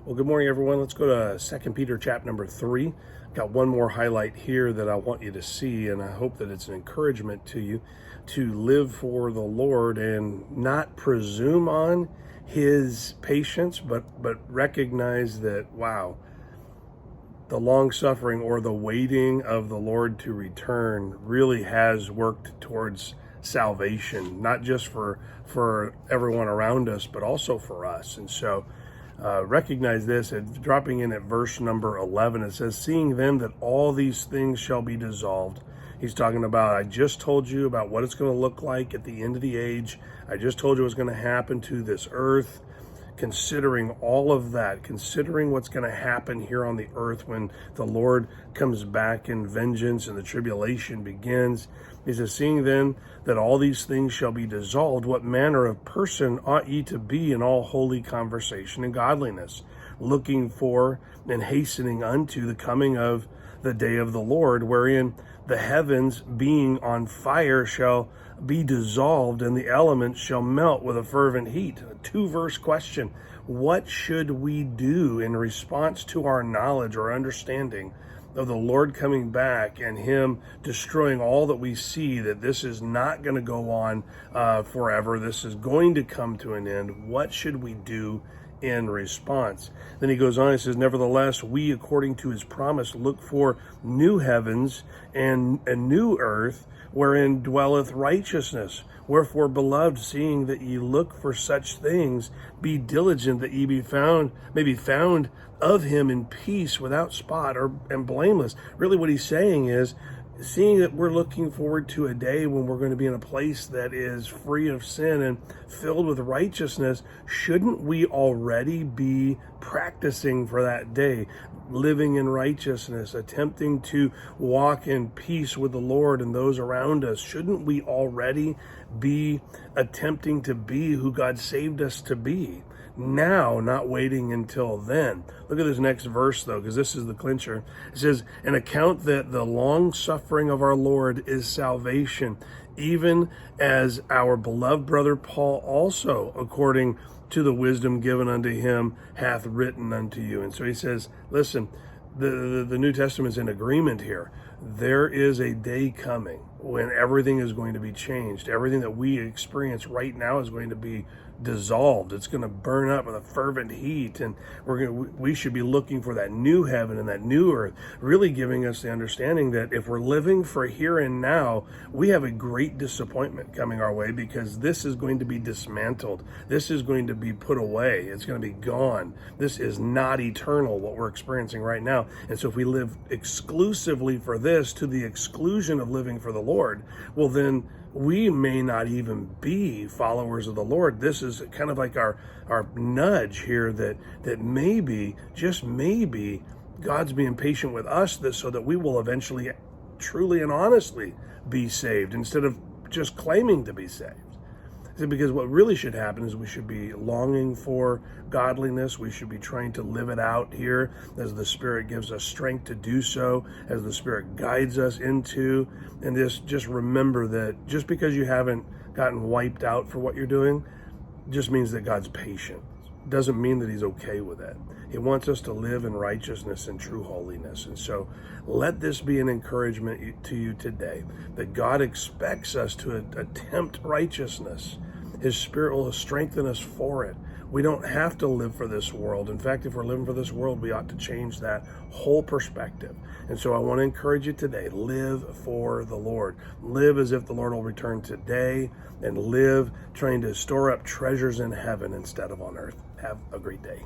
Well, good morning, everyone. Let's go to 2 Peter chapter number 3. Got one more highlight here that I want you to see, and I hope that it's an encouragement to you to live for the Lord and not presume on his patience, but recognize that, wow, the long suffering or the waiting of the Lord to return really has worked towards salvation, not just for everyone around us, but also for us. And so recognize this. Dropping in at verse number 11, it says, seeing then that all these things shall be dissolved. He's talking about, I just told you about what it's going to look like at the end of the age. I just told you what's going to happen to this earth. Considering all of that, considering what's going to happen here on the earth when the Lord comes back in vengeance and the tribulation begins. He says, seeing then that all these things shall be dissolved, what manner of person ought ye to be in all holy conversation and godliness, looking for and hastening unto the coming of the day of the Lord, wherein the heavens being on fire shall be dissolved, and the elements shall melt with a fervent heat. A 2-verse question. What should we do in response to our knowledge or understanding of the Lord coming back and him destroying all that we see, that this is not going to go on forever? This is going to come to an end. What should we do in response? Then he goes on, he says, nevertheless, we, according to his promise, look for new heavens and a new earth, wherein dwelleth righteousness. Wherefore, beloved, seeing that ye look for such things, be diligent that ye may be found of him in peace, without spot and blameless. Really what he's saying is, seeing that we're looking forward to a day when we're going to be in a place that is free of sin and filled with righteousness, shouldn't we already be practicing for that day, living in righteousness, attempting to walk in peace with the Lord and those around us? Shouldn't we already be attempting to be who God saved us to be now, not waiting until then? Look at this next verse, though, because this is the clincher. It says, and account that the long suffering of our Lord is salvation, even as our beloved brother Paul also, according to the wisdom given unto him, hath written unto you. And so he says, listen, the New Testament's in agreement here. There is a day coming when everything is going to be changed. Everything that we experience right now is going to be dissolved. It's going to burn up with a fervent heat, and we should be looking for that new heaven and that new earth, really giving us the understanding that if we're living for here and now, we have a great disappointment coming our way, because this is going to be dismantled. This is going to be put away. It's going to be gone. This is not eternal, what we're experiencing right now. And so if we live exclusively for this to the exclusion of living for the Lord, well, then we may not even be followers of the Lord. This is kind of like our nudge here that maybe, just maybe, God's being patient with us so that we will eventually truly and honestly be saved instead of just claiming to be saved. Because what really should happen is we should be longing for godliness. We should be trying to live it out here as the Spirit gives us strength to do so, as the Spirit guides us into. And just remember that just because you haven't gotten wiped out for what you're doing, just means that God's patient. Doesn't mean that he's okay with it. He wants us to live in righteousness and true holiness. And so let this be an encouragement to you today, that God expects us to attempt righteousness. His Spirit will strengthen us for it. We don't have to live for this world. In fact, if we're living for this world, we ought to change that whole perspective. And so I want to encourage you today, live for the Lord. Live as if the Lord will return today, and live trying to store up treasures in heaven instead of on earth. Have a great day.